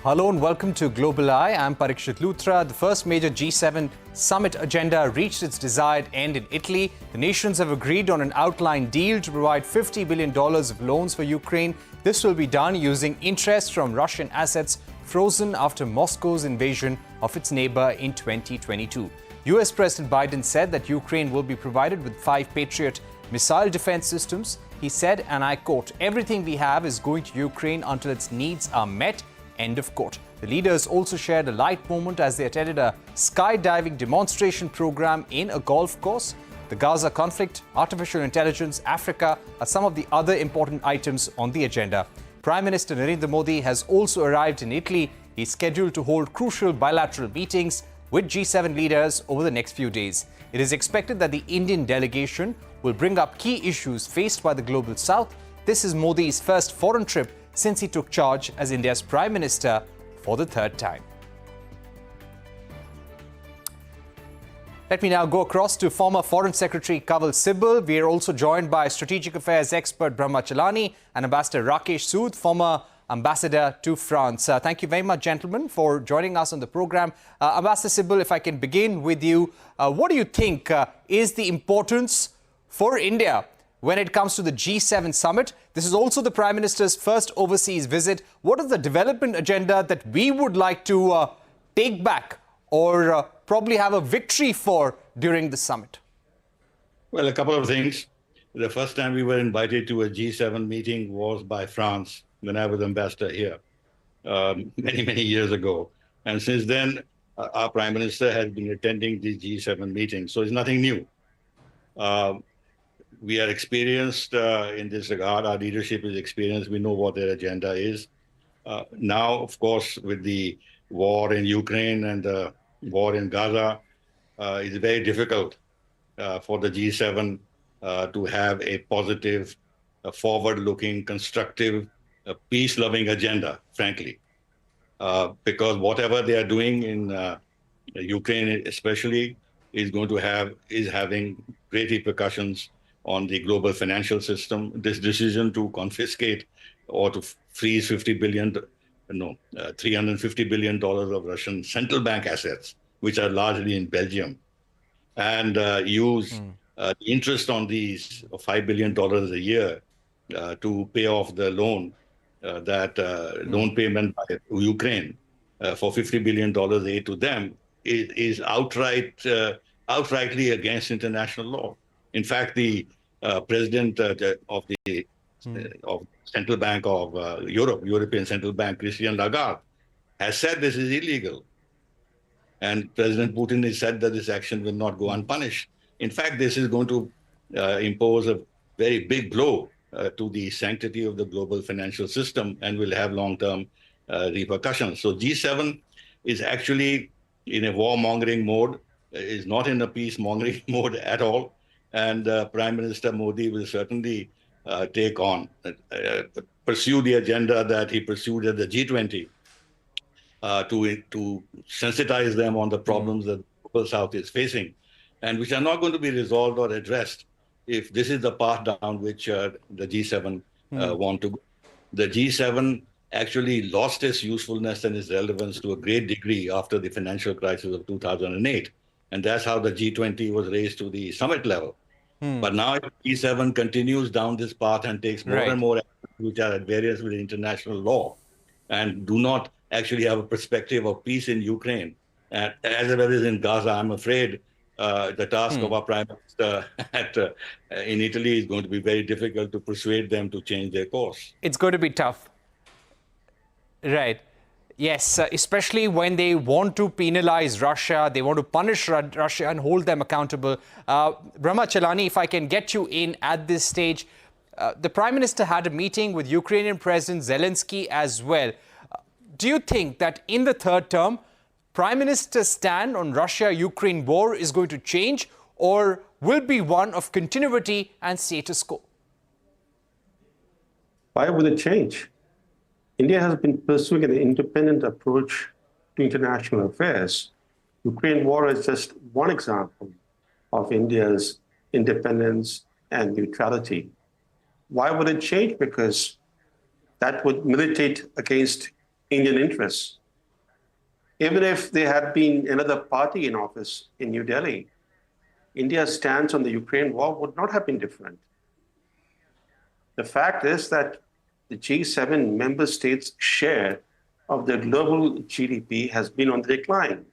Hello and welcome to Global Eye. I'm Parikshit Luthra. The first major G7 summit agenda reached its desired end in Italy. The nations have agreed on an outline deal to provide $50 billion of loans for Ukraine. This will be done using interest from Russian assets frozen after Moscow's invasion of its neighbor in 2022. US President Biden said that Ukraine will be provided with 5 Patriot missile defense systems. He said, and I quote, "Everything we have is going to Ukraine until its needs are met." End of quote. The leaders also shared a light moment as they attended a skydiving demonstration program in a golf course. The Gaza conflict, artificial intelligence, Africa are some of the other important items on the agenda. Prime Minister Narendra Modi has also arrived in Italy. He's scheduled to hold crucial bilateral meetings with G7 leaders over the next few days. It is expected that the Indian delegation will bring up key issues faced by the Global South. This is Modi's first foreign trip since he took charge as India's Prime Minister for the third time. Let me now go across to former Foreign Secretary Kanwal Sibal. We are also joined by Strategic Affairs expert Brahma Chellaney and Ambassador Rakesh Sood, former Ambassador to France. Thank you very much, gentlemen, for joining us on the program. Ambassador Sibal, if I can begin with you, what do you think is the importance for India when it comes to the G7 summit? This is also the Prime Minister's first overseas visit. What is the development agenda that we would like to take back or probably have a victory for during the summit? Well, a couple of things. The first time we were invited to a G7 meeting was by France when I was ambassador here many years ago. And since then, our Prime Minister has been attending these G7 meetings. So it's nothing new. We are experienced in this regard. Our leadership is experienced. We know what their agenda is. Now, of course, with the war in Ukraine and the war in Gaza, it's very difficult for the G7 to have a positive, forward-looking, constructive, peace-loving agenda, frankly. Because whatever they are doing in Ukraine especially is having great repercussions on the global financial system. This decision to confiscate or to freeze $350 billion of Russian central bank assets, which are largely in Belgium, and use the interest on these $5 billion a year to pay off the loan, loan payment by Ukraine for $50 billion aid to them is outrightly against international law. In fact, the president of the Central Bank of European Central Bank, Christine Lagarde, has said this is illegal. And President Putin has said that this action will not go unpunished. In fact, this is going to impose a very big blow to the sanctity of the global financial system and will have long-term repercussions. So G7 is actually in a warmongering mode, is not in a peace-mongering mode at all. And Prime Minister Modi will certainly pursue the agenda that he pursued at the G20 to sensitize them on the problems that the global South is facing, and which are not going to be resolved or addressed if this is the path down which the G7 want to go. The G7 actually lost its usefulness and its relevance to a great degree after the financial crisis of 2008. And that's how the G20 was raised to the summit level. But now if G7 continues down this path and takes more and more actions which are at variance with international law and do not actually have a perspective of peace in Ukraine, as well as in Gaza, I'm afraid the task of our Prime Minister in Italy is going to be very difficult to persuade them to change their course. It's going to be tough. Right. Yes, especially when they want to penalize Russia, they want to punish Russia and hold them accountable. Brahma Chellaney, if I can get you in at this stage, the Prime Minister had a meeting with Ukrainian President Zelensky as well. Do you think that in the third term, Prime Minister's stand on Russia-Ukraine war is going to change or will be one of continuity and status quo? Why would it change? India has been pursuing an independent approach to international affairs. Ukraine war is just one example of India's independence and neutrality. Why would it change? Because that would militate against Indian interests. Even if there had been another party in office in New Delhi, India's stance on the Ukraine war would not have been different. The fact is that the G7 member states' share of the global GDP has been on the decline.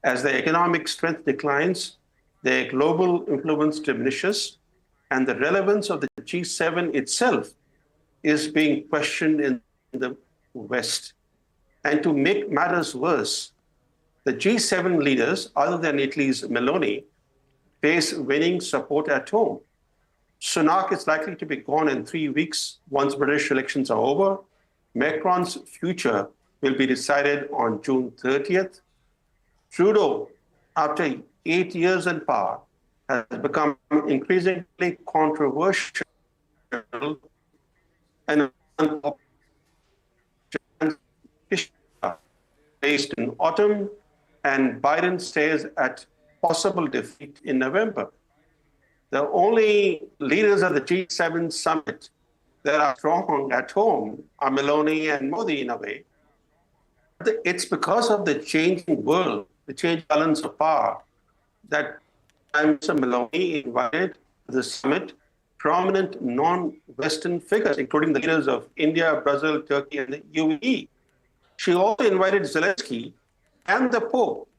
As their economic strength declines, their global influence diminishes, and the relevance of the G7 itself is being questioned in the West. And to make matters worse, the G7 leaders, other than Italy's Meloni, face winning support at home. Sunak is likely to be gone in 3 weeks once British elections are over. Macron's future will be decided on June 30th. Trudeau, after 8 years in power, has become increasingly controversial and based in autumn, and Biden stays at possible defeat in November. The only leaders of the G7 summit that are strong at home are Meloni and Modi in a way. It's because of the changing world, the changing balance of power, that Prime Minister Meloni invited to the summit prominent non-Western figures, including the leaders of India, Brazil, Turkey, and the UAE. She also invited Zelensky and the Pope,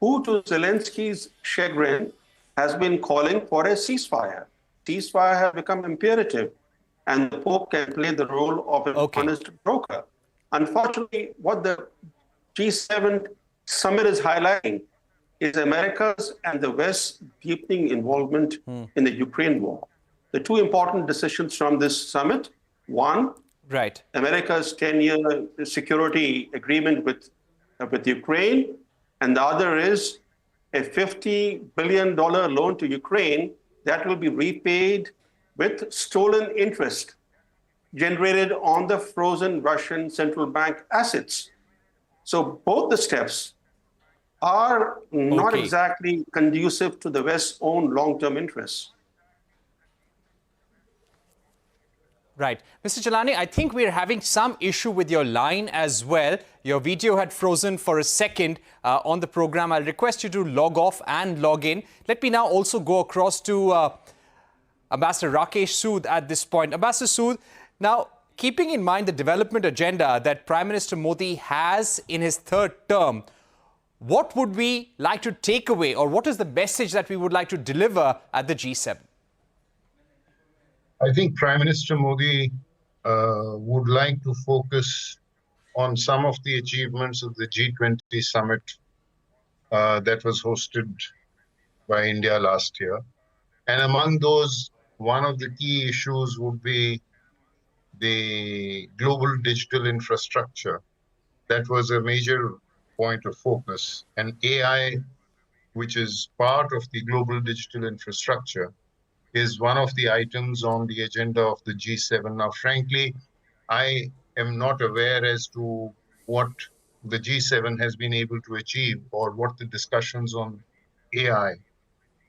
who, to Zelensky's chagrin, has been calling for a ceasefire. Ceasefire has become imperative, and the Pope can play the role of an honest broker. Unfortunately, what the G7 summit is highlighting is America's and the West's deepening involvement in the Ukraine war. The two important decisions from this summit: one, America's 10-year security agreement with Ukraine, and the other is a $50 billion loan to Ukraine that will be repaid with stolen interest generated on the frozen Russian central bank assets. So both the steps are not exactly conducive to the West's own long-term interests. Right. Mr. Chellaney, I think we're having some issue with your line as well. Your video had frozen for a second on the program. I'll request you to log off and log in. Let me now also go across to Ambassador Rakesh Sood at this point. Ambassador Sood, now, keeping in mind the development agenda that Prime Minister Modi has in his third term, what would we like to take away, or what is the message that we would like to deliver at the G7? I think Prime Minister Modi would like to focus on some of the achievements of the G20 summit that was hosted by India last year. And among those, one of the key issues would be the global digital infrastructure. That was a major point of focus. And AI, which is part of the global digital infrastructure, is one of the items on the agenda of the G7. Now, frankly, I am not aware as to what the G7 has been able to achieve or what the discussions on AI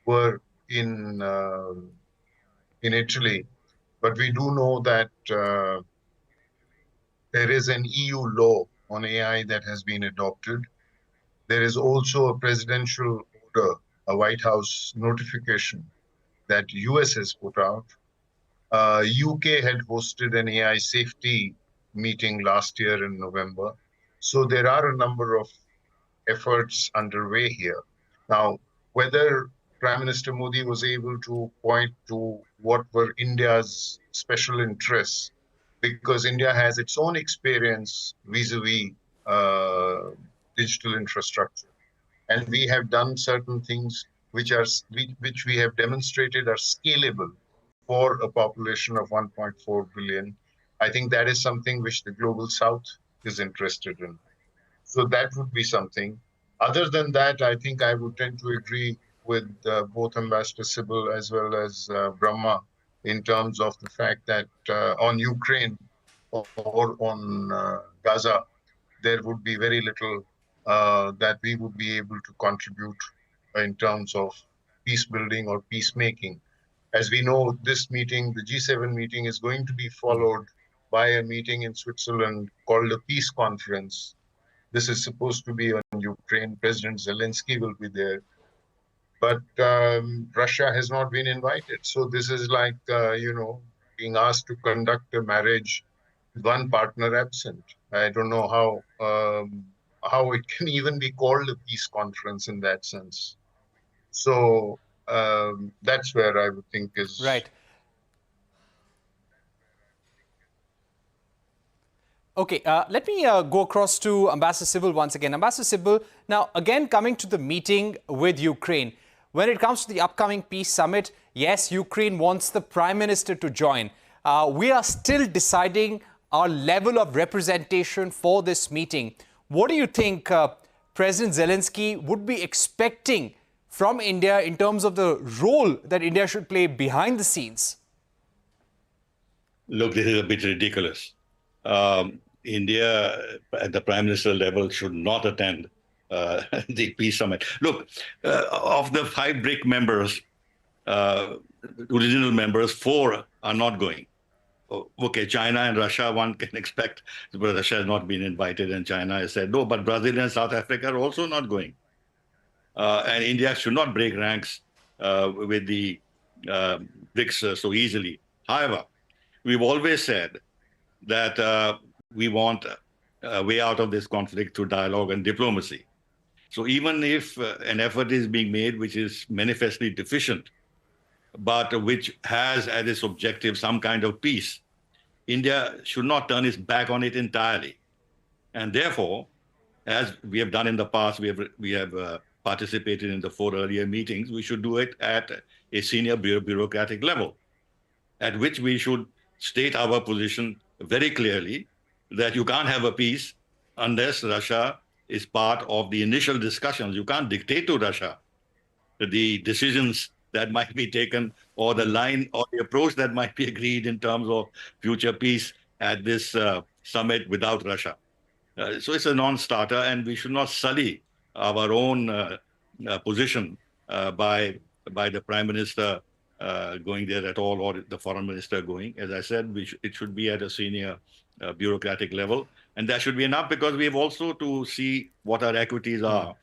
were in Italy. But we do know that there is an EU law on AI that has been adopted. There is also a presidential order, a White House notification that US has put out. UK had hosted an AI safety meeting last year in November. So there are a number of efforts underway here. Now, whether Prime Minister Modi was able to point to what were India's special interests, because India has its own experience vis-a-vis digital infrastructure. And we have done certain things which we have demonstrated are scalable for a population of 1.4 billion. I think that is something which the Global South is interested in. So that would be something. Other than that, I think I would tend to agree with both Ambassador Sibal as well as Brahma in terms of the fact that on Ukraine or on Gaza, there would be very little that we would be able to contribute in terms of peace building or peacemaking. As we know, this meeting, the G7 meeting, is going to be followed by a meeting in Switzerland called a peace conference. This is supposed to be on Ukraine. President Zelensky will be there. But Russia has not been invited. So this is like, being asked to conduct a marriage with one partner absent. I don't know how it can even be called a peace conference in that sense. So that's where I would think is... Right. Okay, let me go across to Ambassador Sibal once again. Ambassador Sibal, now again coming to the meeting with Ukraine. When it comes to the upcoming peace summit, yes, Ukraine wants the Prime Minister to join. We are still deciding our level of representation for this meeting. What do you think President Zelensky would be expecting from India in terms of the role that India should play behind the scenes? Look, this is a bit ridiculous. India at the Prime Minister level should not attend the peace summit. Look, of the 5 BRIC members, original members, 4 are not going. Okay, China and Russia, one can expect, but Russia has not been invited and China has said no, but Brazil and South Africa are also not going. And India should not break ranks with the BRICS so easily. However, we've always said that we want a way out of this conflict through dialogue and diplomacy. So even if an effort is being made which is manifestly deficient, but which has as its objective some kind of peace, India should not turn its back on it entirely. And therefore, as we have done in the past, we have participated in the 4 earlier meetings, we should do it at a senior bureaucratic level, at which we should state our position very clearly that you can't have a peace unless Russia is part of the initial discussions. You can't dictate to Russia the decisions that might be taken or the line or the approach that might be agreed in terms of future peace at this summit without Russia. So it's a non-starter, and we should not sully our own position by the Prime Minister going there at all, or the Foreign Minister going. As I said, it should be at a senior bureaucratic level, and that should be enough, because we have also to see what our equities are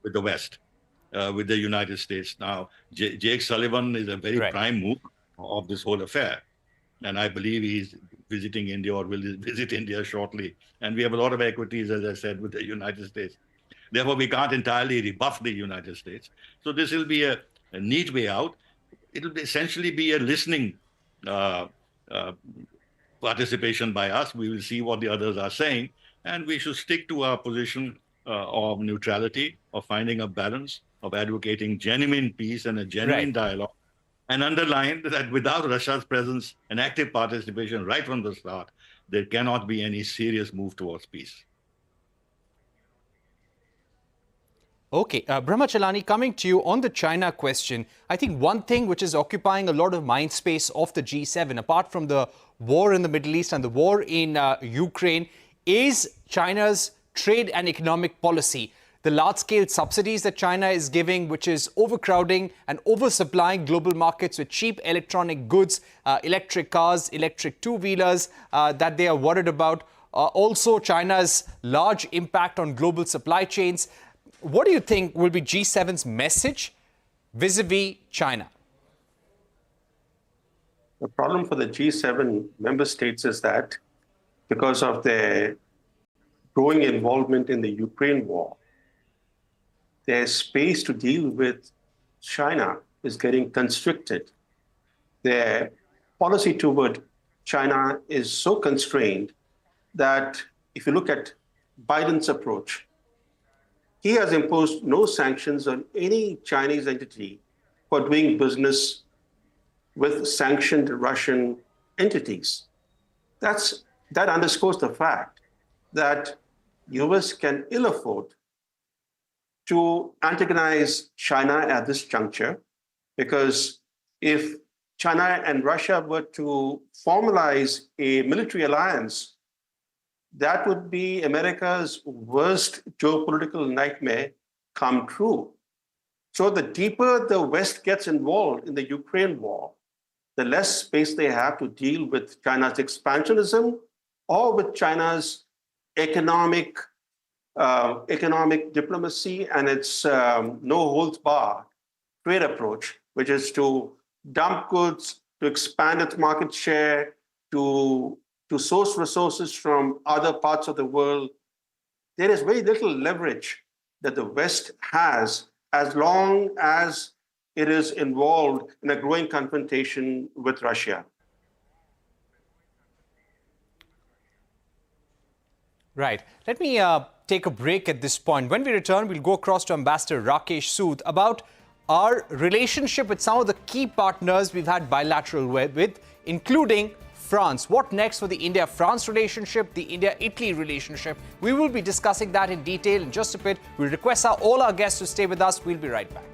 with the West, with the United States. Now, Jake Sullivan is a very prime move of this whole affair, and I believe he's visiting India or will visit India shortly. And we have a lot of equities, as I said, with the United States. Therefore, we can't entirely rebuff the United States. So this will be a neat way out. It will essentially be a listening participation by us. We will see what the others are saying, and we should stick to our position of neutrality, of finding a balance, of advocating genuine peace and a genuine dialogue, and underline that without Russia's presence and active participation right from the start, there cannot be any serious move towards peace. Okay, Brahma Chellaney, coming to you on the China question, I think one thing which is occupying a lot of mind space of the G7, apart from the war in the Middle East and the war in Ukraine, is China's trade and economic policy. The large-scale subsidies that China is giving, which is overcrowding and oversupplying global markets with cheap electronic goods, electric cars, electric two-wheelers that they are worried about. Also, China's large impact on global supply chains. What do you think will be G7's message vis-a-vis China? The problem for the G7 member states is that because of their growing involvement in the Ukraine war, their space to deal with China is getting constricted. Their policy toward China is so constrained that if you look at Biden's approach, he has imposed no sanctions on any Chinese entity for doing business with sanctioned Russian entities. That underscores the fact that US can ill afford to antagonize China at this juncture, because if China and Russia were to formalize a military alliance, that would be America's worst geopolitical nightmare come true. So the deeper the West gets involved in the Ukraine war, the less space they have to deal with China's expansionism or with China's economic diplomacy and its no-holds-barred trade approach, which is to dump goods, to expand its market share, to source resources from other parts of the world. There is very little leverage that the West has as long as it is involved in a growing confrontation with Russia. Right. Let me take a break at this point. When we return, we'll go across to Ambassador Rakesh Sood about our relationship with some of the key partners we've had bilateral with, including France. What next for the India-France relationship, the India-Italy relationship? We will be discussing that in detail in just a bit. We'll request all our guests to stay with us. We'll be right back.